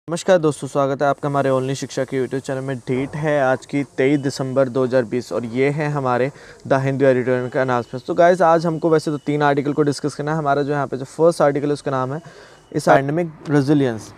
नमस्कार दोस्तों, स्वागत है आपका हमारे ओनली शिक्षा के यूट्यूब चैनल में। डेट है आज की 23 दिसंबर 2020 और ये है हमारे द हिंदू एडिटोरियल का अनाउंसमेंट। तो गाइस, आज हमको वैसे तो 3 आर्टिकल को डिस्कस करना है। हमारा जो यहाँ पे जो फर्स्ट आर्टिकल है उसका नाम है इस पैंडेमिक रेजिलियंस।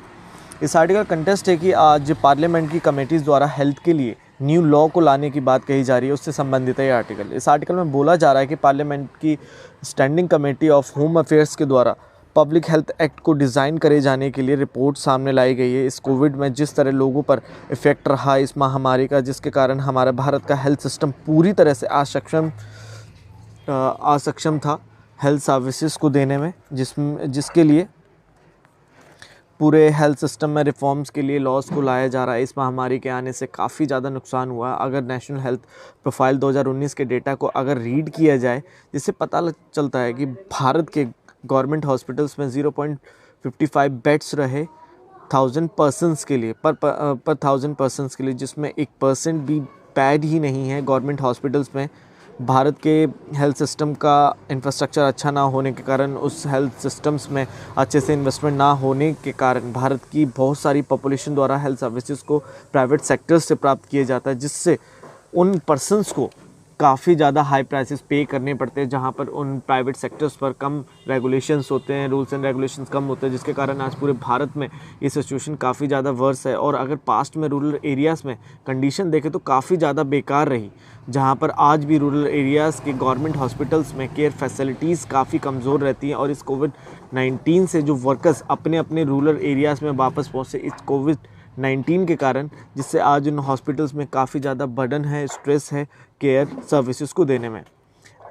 इस आर्टिकल का कंटेस्ट है कि आज पार्लियामेंट की कमेटीज़ द्वारा हेल्थ के लिए न्यू लॉ को लाने की बात कही जा रही है, उससे संबंधित है ये आर्टिकल। इस आर्टिकल में बोला जा रहा है कि पार्लियामेंट की standing committee of home affairs के द्वारा पब्लिक हेल्थ एक्ट को डिज़ाइन करे जाने के लिए रिपोर्ट सामने लाई गई है। इस कोविड में जिस तरह लोगों पर इफ़ेक्ट रहा इस महामारी का, जिसके कारण हमारा भारत का हेल्थ सिस्टम पूरी तरह से असक्षम था हेल्थ सर्विसेज को देने में, जिसके लिए पूरे हेल्थ सिस्टम में रिफॉर्म्स के लिए लॉज को लाया जा रहा है। इस महामारी के आने से काफ़ी ज़्यादा नुकसान हुआ। अगर नेशनल हेल्थ प्रोफाइल 2019 के डेटा को अगर रीड किया जाए, जिससे पता चलता है कि भारत के गवर्नमेंट हॉस्पिटल्स में 0.55 बेड्स रहे 1000 पर्सनस के लिए पर 1000 पर्सनस के लिए, जिसमें 1% भी बेड ही नहीं है गवर्नमेंट हॉस्पिटल्स में। भारत के हेल्थ सिस्टम का इंफ्रास्ट्रक्चर अच्छा ना होने के कारण, उस हेल्थ सिस्टम्स में अच्छे से इन्वेस्टमेंट ना होने के कारण भारत की बहुत सारी पॉपुलेशन द्वारा हेल्थ सर्विसेज को प्राइवेट सेक्टर्स से प्राप्त किया जाता है, जिससे उन पर्सनस को काफ़ी ज़्यादा हाई प्राइसेस पे करने पड़ते हैं, जहाँ पर उन प्राइवेट सेक्टर्स पर कम रेगुलेशंस होते हैं, रूल्स एंड रेगुलेशंस कम होते हैं, जिसके कारण आज पूरे भारत में ये सिचुएशन काफ़ी ज़्यादा वर्स है। और अगर पास्ट में रूरल एरियाज़ में कंडीशन देखें तो काफ़ी ज़्यादा बेकार रही, जहाँ पर आज भी रूरल एरियाज़ के गवर्नमेंट हॉस्पिटल्स में केयर फैसिलिटीज़ काफ़ी कमज़ोर रहती हैं। और इस कोविड-19 से जो वर्कर्स अपने अपने रूरल एरियाज़ में वापस पहुँचे इस कोविड-19 के कारण, जिससे आज उन हॉस्पिटल्स में काफ़ी ज़्यादा बर्डन है, स्ट्रेस है केयर सर्विसेज को देने में।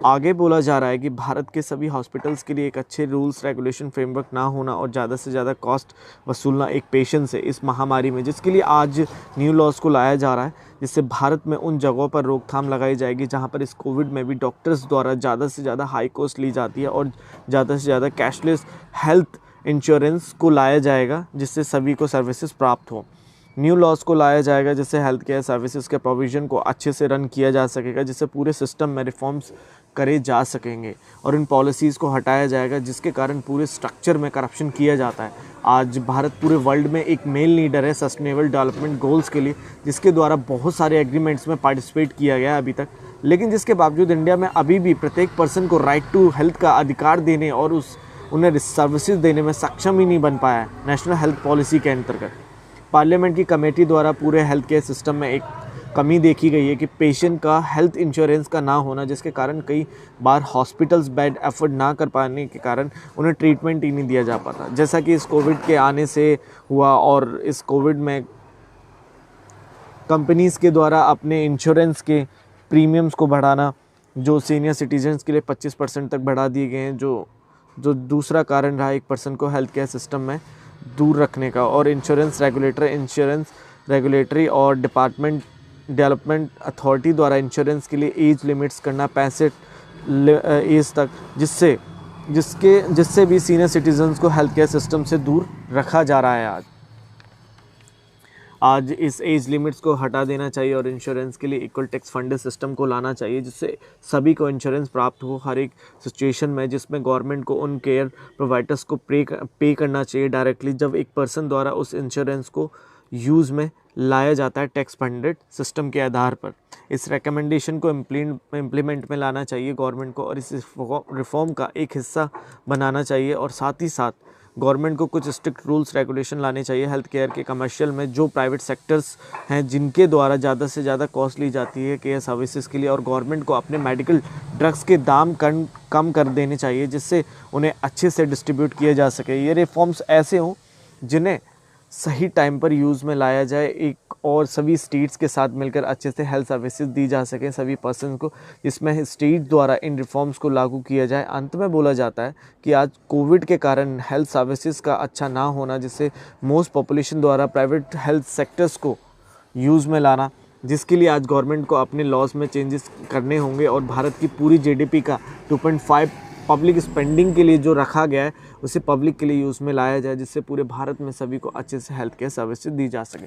आगे बोला जा रहा है कि भारत के सभी हॉस्पिटल्स के लिए एक अच्छे रूल्स रेगुलेशन फ्रेमवर्क ना होना और ज़्यादा से ज़्यादा कॉस्ट वसूलना एक पेशेंस है इस महामारी में, जिसके लिए आज न्यू लॉज को लाया जा रहा है, जिससे भारत में उन जगहों पर रोकथाम लगाई जाएगी जहां पर इस कोविड में भी डॉक्टर्स द्वारा ज़्यादा से ज़्यादा हाई कॉस्ट ली जाती है, और ज़्यादा से ज़्यादा कैशलेस हेल्थ इंश्योरेंस को लाया जाएगा, जिससे सभी को सर्विसेज प्राप्त हो। न्यू लॉज को लाया जाएगा जिससे हेल्थ केयर सर्विसेज के प्रोविज़न को अच्छे से रन किया जा सकेगा, जिससे पूरे सिस्टम में रिफॉर्म्स करे जा सकेंगे और इन पॉलिसीज़ को हटाया जाएगा, जिसके कारण पूरे स्ट्रक्चर में करप्शन किया जाता है। आज भारत पूरे वर्ल्ड में एक मेन लीडर है सस्टेनेबल डेवलपमेंट गोल्स के लिए, जिसके द्वारा बहुत सारे एग्रीमेंट्स में पार्टिसिपेट किया गया अभी तक, लेकिन जिसके बावजूद इंडिया में अभी भी प्रत्येक पर्सन को राइट टू हेल्थ का अधिकार देने और उन्हें सर्विसेज देने में सक्षम ही नहीं बन पाया है नेशनल हेल्थ पॉलिसी के अंतर्गत। पार्लियामेंट की कमेटी द्वारा पूरे हेल्थ केयर सिस्टम में एक कमी देखी गई है कि पेशेंट का हेल्थ इंश्योरेंस का ना होना, जिसके कारण कई बार हॉस्पिटल्स बेड एफर्ड ना कर पाने के कारण उन्हें ट्रीटमेंट ही नहीं दिया जा पाता, जैसा कि इस कोविड के आने से हुआ। और इस कोविड में कंपनीज़ के द्वारा अपने इंश्योरेंस के प्रीमियम्स को बढ़ाना, जो सीनियर सिटीजन्स के लिए 25% तक बढ़ा दिए गए हैं, जो दूसरा कारण रहा 1% को हेल्थ केयर सिस्टम में दूर रखने का। और इंश्योरेंस रेगुलेटरी और डेवलपमेंट अथॉरिटी द्वारा इंश्योरेंस के लिए एज लिमिट्स करना 65 एज तक, जिससे भी सीनियर सिटीजन्स को हेल्थ केयर सिस्टम से दूर रखा जा रहा है। आज इस एज लिमिट्स को हटा देना चाहिए और इंश्योरेंस के लिए इक्वल टैक्स फंडेड सिस्टम को लाना चाहिए, जिससे सभी को इंश्योरेंस प्राप्त हो हर एक सिचुएशन में, जिसमें गवर्नमेंट को उन केयर प्रोवाइडर्स को पे करना चाहिए डायरेक्टली जब एक पर्सन द्वारा उस इंश्योरेंस को यूज़ में लाया जाता है टैक्स फंडेड सिस्टम के आधार पर। इस रिकमेंडेशन को इम्प्लीमेंट में लाना चाहिए गवर्नमेंट को, और इस रिफॉर्म का एक हिस्सा बनाना चाहिए। और साथ ही साथ गवर्नमेंट को कुछ स्ट्रिक्ट रूल्स रेगुलेशन लाने चाहिए हेल्थ केयर के कमर्शियल में, जो प्राइवेट सेक्टर्स हैं जिनके द्वारा ज़्यादा से ज़्यादा कॉस्ट ली जाती है केयर सर्विसेज के लिए, और गवर्नमेंट को अपने मेडिकल ड्रग्स के दाम कम कर देने चाहिए, जिससे उन्हें अच्छे से डिस्ट्रीब्यूट किया जा सके। ये रिफॉर्म्स ऐसे हों जिन्हें सही टाइम पर यूज़ में लाया जाए, एक और सभी स्टेट्स के साथ मिलकर अच्छे से हेल्थ सर्विसेज दी जा सकें सभी पर्सन को, जिसमें स्टेट द्वारा इन रिफॉर्म्स को लागू किया जाए। अंत में बोला जाता है कि आज कोविड के कारण हेल्थ सर्विसेज का अच्छा ना होना, जिससे मोस्ट पॉपुलेशन द्वारा प्राइवेट हेल्थ सेक्टर्स को यूज़ में लाना, जिसके लिए आज गवर्नमेंट को अपने लॉज में चेंजेस करने होंगे, और भारत की पूरी जीडीपी का 2.5 पब्लिक स्पेंडिंग के लिए जो रखा गया है उसे पब्लिक के लिए यूज़ में लाया जाए, जिससे पूरे भारत में सभी को अच्छे से हेल्थ केयर सर्विसेज दी जा सके।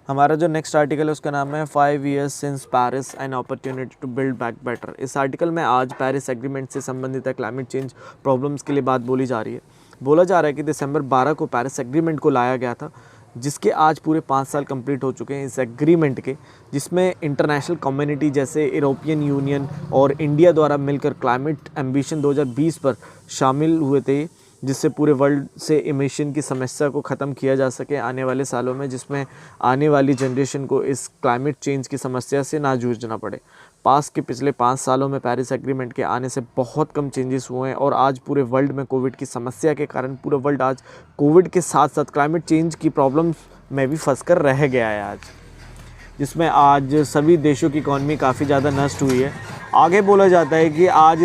हमारा जो नेक्स्ट आर्टिकल है उसका नाम है 5 years since Paris an opportunity to build back better। इस आर्टिकल में आज पेरिस एग्रीमेंट से संबंधित है क्लाइमेट चेंज प्रॉब्लम्स के लिए बात बोली जा रही है। बोला जा रहा है कि दिसंबर 12 को पेरिस एग्रीमेंट को लाया गया था, जिसके आज पूरे 5 साल कंप्लीट हो चुके हैं इस एग्रीमेंट के, जिसमें इंटरनेशनल कम्युनिटी जैसे यूरोपियन यूनियन और इंडिया द्वारा मिलकर क्लाइमेट एम्बिशन 2020 पर शामिल हुए थे, जिससे पूरे वर्ल्ड से एमिशन की समस्या को ख़त्म किया जा सके आने वाले सालों में, जिसमें आने वाली जनरेशन को इस क्लाइमेट चेंज की समस्या से ना जूझना पड़े। पास के पिछले 5 सालों में पेरिस एग्रीमेंट के आने से बहुत कम चेंजेस हुए हैं और आज पूरे वर्ल्ड में कोविड की समस्या के कारण पूरा वर्ल्ड आज कोविड के साथ साथ क्लाइमेट चेंज की प्रॉब्लम्स में भी फंस कर रह गया है आज, जिसमें आज सभी देशों की इकॉनमी काफ़ी ज़्यादा नष्ट हुई है। आगे बोला जाता है कि आज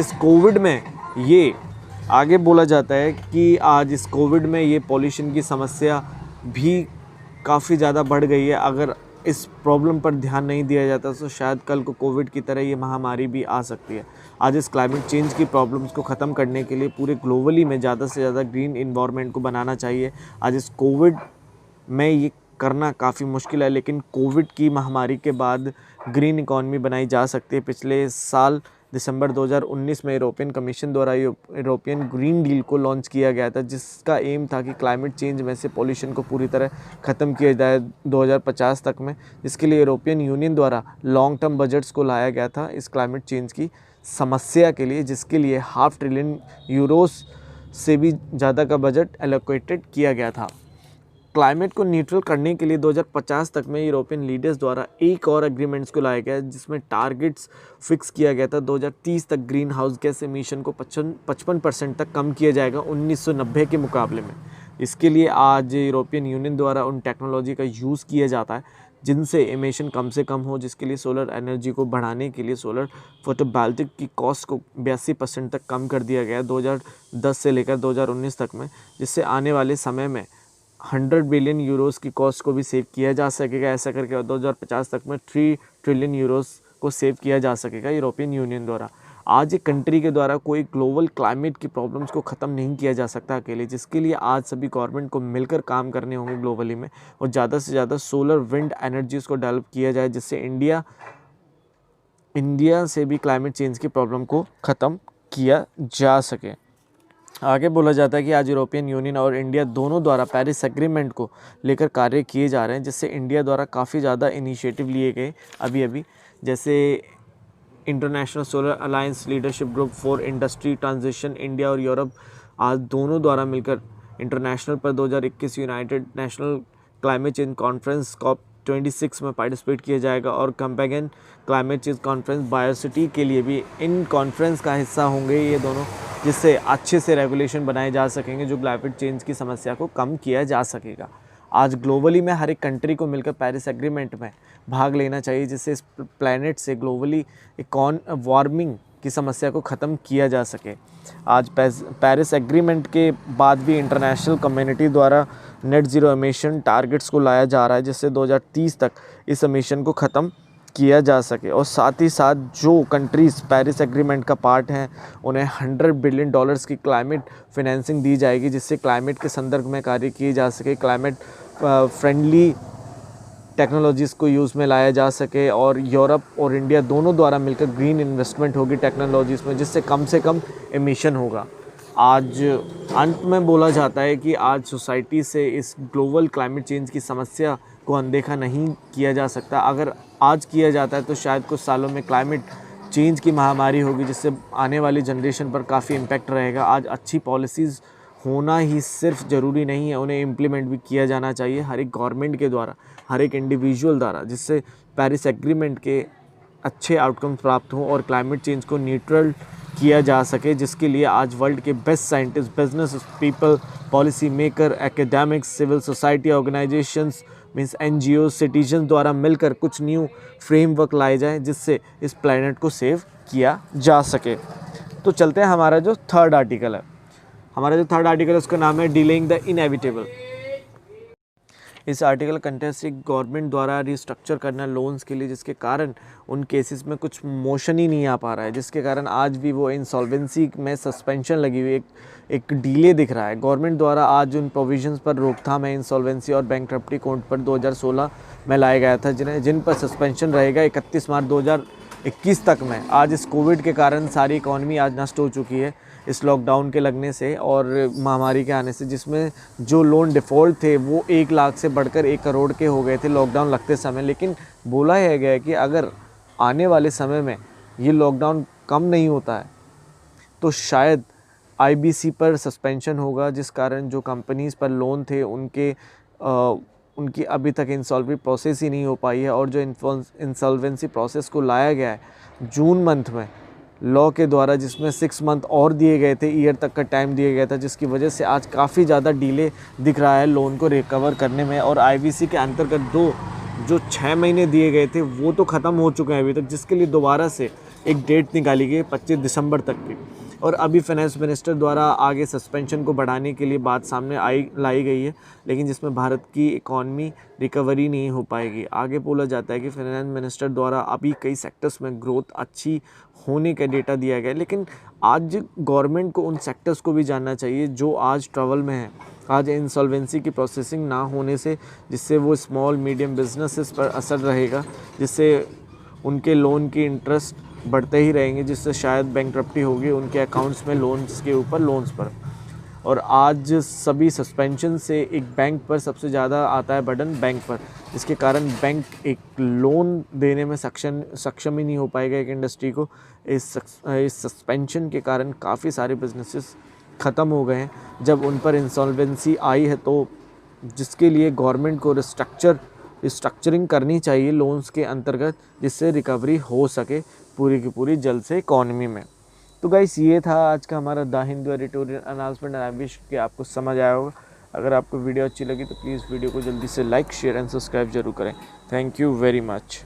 इस कोविड में ये पॉल्यूशन की समस्या भी काफ़ी ज़्यादा बढ़ गई है। अगर इस प्रॉब्लम पर ध्यान नहीं दिया जाता तो शायद कल को कोविड की तरह ये महामारी भी आ सकती है। आज इस क्लाइमेट चेंज की प्रॉब्लम्स को ख़त्म करने के लिए पूरे ग्लोबली में ज़्यादा से ज़्यादा ग्रीन इन्वायरमेंट को बनाना चाहिए। आज इस कोविड में ये करना काफ़ी मुश्किल है, लेकिन कोविड की महामारी के बाद ग्रीन इकॉनमी बनाई जा सकती है। पिछले साल दिसंबर 2019 में यूरोपियन कमीशन द्वारा यूरोपियन ग्रीन डील को लॉन्च किया गया था, जिसका एम था कि क्लाइमेट चेंज में से पॉल्यूशन को पूरी तरह ख़त्म किया जाए 2050 तक में, जिसके लिए यूरोपियन यूनियन द्वारा लॉन्ग टर्म बजट्स को लाया गया था इस क्लाइमेट चेंज की समस्या के लिए, जिसके लिए $500 ट्रिलियन से भी ज़्यादा का बजट एलोकेटेड किया गया था। क्लाइमेट को न्यूट्रल करने के लिए 2050 तक में यूरोपियन लीडर्स द्वारा एक और एग्रीमेंट्स को लाया गया, जिसमें टारगेट्स फिक्स किया गया था। 2030 तक ग्रीन हाउस गैस एमिशन को 55% तक कम किया जाएगा 1990 के मुकाबले में। इसके लिए आज यूरोपियन यूनियन द्वारा उन टेक्नोलॉजी का यूज़ किया जाता है जिनसे एमिशन कम से कम हो, जिसके लिए सोलर एनर्जी को बढ़ाने के लिए सोलर फोटोवोल्टिक की कॉस्ट को 82% तक कम कर दिया गया 2010 से लेकर 2019 तक में, जिससे आने वाले समय में 100 बिलियन यूरोस की कॉस्ट को भी सेव किया जा सकेगा। ऐसा करके 2050 तक में 3 ट्रिलियन यूरोस को सेव किया जा सकेगा यूरोपियन यूनियन द्वारा। आज एक कंट्री के द्वारा कोई ग्लोबल क्लाइमेट की प्रॉब्लम्स को ख़त्म नहीं किया जा सकता अकेले, जिसके लिए आज सभी गवर्नमेंट को मिलकर काम करने होंगे ग्लोबली में, और ज़्यादा से ज़्यादा सोलर विंड एनर्जीज़ को डेवलप किया जाए, जिससे इंडिया से भी क्लाइमेट चेंज की प्रॉब्लम को ख़त्म किया जा सके। आगे बोला जाता है कि आज यूरोपियन यूनियन और इंडिया दोनों द्वारा पेरिस एग्रीमेंट को लेकर कार्य किए जा रहे हैं, जिससे इंडिया द्वारा काफ़ी ज़्यादा इनिशिएटिव लिए गए अभी, जैसे international solar alliance leadership group for industry transition, India और यूरोप आज दोनों द्वारा मिलकर इंटरनेशनल पर 2021 United national climate change conference COP26 में पार्टिसिपेट किया जाएगा, और कंपेगन क्लाइमेट चेंज कॉन्फ्रेंस बायोसिटी के लिए भी इन कॉन्फ्रेंस का हिस्सा होंगे ये दोनों, जिससे अच्छे से रेगुलेशन बनाए जा सकेंगे जो क्लाइमेट चेंज की समस्या को कम किया जा सकेगा। आज ग्लोबली में हर एक कंट्री को मिलकर पेरिस एग्रीमेंट में भाग लेना चाहिए, जिससे इस प्लैनेट से ग्लोबली वार्मिंग की समस्या को ख़त्म किया जा सके। आज पेरिस एग्रीमेंट के बाद भी इंटरनेशनल कम्युनिटी द्वारा नेट ज़ीरो एमिशन टारगेट्स को लाया जा रहा है, जिससे 2030 तक इस एमिशन को ख़त्म किया जा सके, और साथ ही साथ जो कंट्रीज़ पेरिस एग्रीमेंट का पार्ट हैं उन्हें $100 बिलियन की क्लाइमेट फाइनेंसिंग दी जाएगी, जिससे क्लाइमेट के संदर्भ में कार्य किए जा सके, क्लाइमेट फ्रेंडली टेक्नोलॉजीज़ को यूज़ में लाया जा सके, और यूरोप और इंडिया दोनों द्वारा मिलकर ग्रीन इन्वेस्टमेंट होगी टेक्नोलॉजीज़ में, जिससे कम से कम एमिशन होगा। आज अंत में बोला जाता है कि आज सोसाइटी से इस ग्लोबल क्लाइमेट चेंज की समस्या को अनदेखा नहीं किया जा सकता। अगर आज किया जाता है तो शायद कुछ सालों में क्लाइमेट चेंज की महामारी होगी, जिससे आने वाली जनरेशन पर काफ़ी इम्पैक्ट रहेगा। आज अच्छी पॉलिसीज़ होना ही सिर्फ ज़रूरी नहीं है, उन्हें इम्प्लीमेंट भी किया जाना चाहिए हर एक गवर्नमेंट के द्वारा, हर एक इंडिविजुअल द्वारा, जिससे पेरिस एग्रीमेंट के अच्छे आउटकम्स प्राप्त हों और क्लाइमेट चेंज को न्यूट्रल किया जा सके, जिसके लिए आज वर्ल्ड के best scientist, business people, policy maker, academics, civil society organisations means NGO, citizen द्वारा मिलकर कुछ न्यू फ्रेमवर्क लाए जाएँ, जिससे इस प्लैनेट को सेव किया जा सके। तो चलते हैं हमारा जो थर्ड आर्टिकल है उसका नाम है डीलिंग द इनएविटेबल। इस आर्टिकल कंटेस्ट एक गवर्नमेंट द्वारा रिस्ट्रक्चर करना लोन्स के लिए, जिसके कारण उन केसेस में कुछ मोशन ही नहीं आ पा रहा है, जिसके कारण आज भी वो इंसॉल्वेंसी में सस्पेंशन लगी हुई एक डिले दिख रहा है। गवर्नमेंट द्वारा आज उन प्रोविजंस पर रोकथाम है इंसॉल्वेंसी और बैंकरप्टी कोड पर 2016 में लाया गया था, जिन पर सस्पेंशन रहेगा 31 मार्च 21 तक में। आज इस कोविड के कारण सारी इकॉनमी आज नष्ट हो चुकी है इस लॉकडाउन के लगने से और महामारी के आने से, जिसमें जो लोन डिफ़ॉल्ट थे वो 1 लाख से बढ़कर 1 करोड़ के हो गए थे लॉकडाउन लगते समय। लेकिन बोला यह गया है कि अगर आने वाले समय में ये लॉकडाउन कम नहीं होता है तो शायद आईबीसी पर सस्पेंशन होगा, जिस कारण जो कंपनीज़ पर लोन थे उनकी अभी तक इंसॉल्वेंसी प्रोसेस ही नहीं हो पाई है। और जो इंसॉल्वेंसी प्रोसेस को लाया गया है जून मंथ में लॉ के द्वारा, जिसमें 6 मंथ और दिए गए थे, ईयर तक का टाइम दिया गया था, जिसकी वजह से आज काफ़ी ज़्यादा डिले दिख रहा है लोन को रिकवर करने में। और आईबीसी के अंतर्गत जो 6 महीने दिए गए थे वो तो ख़त्म हो चुके हैं अभी तक, जिसके लिए दोबारा से एक डेट निकाली गई 25 दिसंबर तक की। और अभी फाइनेंस मिनिस्टर द्वारा आगे सस्पेंशन को बढ़ाने के लिए बात सामने लाई गई है, लेकिन जिसमें भारत की इकॉनमी रिकवरी नहीं हो पाएगी। आगे बोला जाता है कि फाइनेंस मिनिस्टर द्वारा अभी कई सेक्टर्स में ग्रोथ अच्छी होने का डेटा दिया गया है, लेकिन आज गवर्नमेंट को उन सेक्टर्स को भी जानना चाहिए जो आज ट्रबल में है। आज इंसॉल्वेंसी की प्रोसेसिंग ना होने से जिससे वो स्मॉल मीडियम बिजनेसेस पर असर रहेगा, जिससे उनके लोन की इंटरेस्ट बढ़ते ही रहेंगे, जिससे शायद बैंकरप्टी होगी उनके अकाउंट्स में लोन्स के ऊपर लोन्स पर। और आज सभी सस्पेंशन से एक बैंक पर सबसे ज़्यादा आता है बर्डन, बैंक पर, जिसके कारण बैंक एक लोन देने में सक्षम ही नहीं हो पाएगा एक इंडस्ट्री को। इस सस्पेंशन के कारण काफ़ी सारे बिजनेसेस ख़त्म हो गए हैं। जब उन पर इंसॉल्वेंसी आई है तो जिसके लिए गवर्नमेंट को रिस्ट्रक्चरिंग करनी चाहिए लोन्स के अंतर्गत, जिससे रिकवरी हो सके पूरी की पूरी जल्द से इकॉनमी में। तो गाइस ये था आज का हमारा the Hindu editorial announcement. I wish कि आपको समझ आया होगा। अगर आपको वीडियो अच्छी लगी तो प्लीज़ वीडियो को जल्दी से लाइक, शेयर एंड सब्सक्राइब जरूर करें। Thank you very much.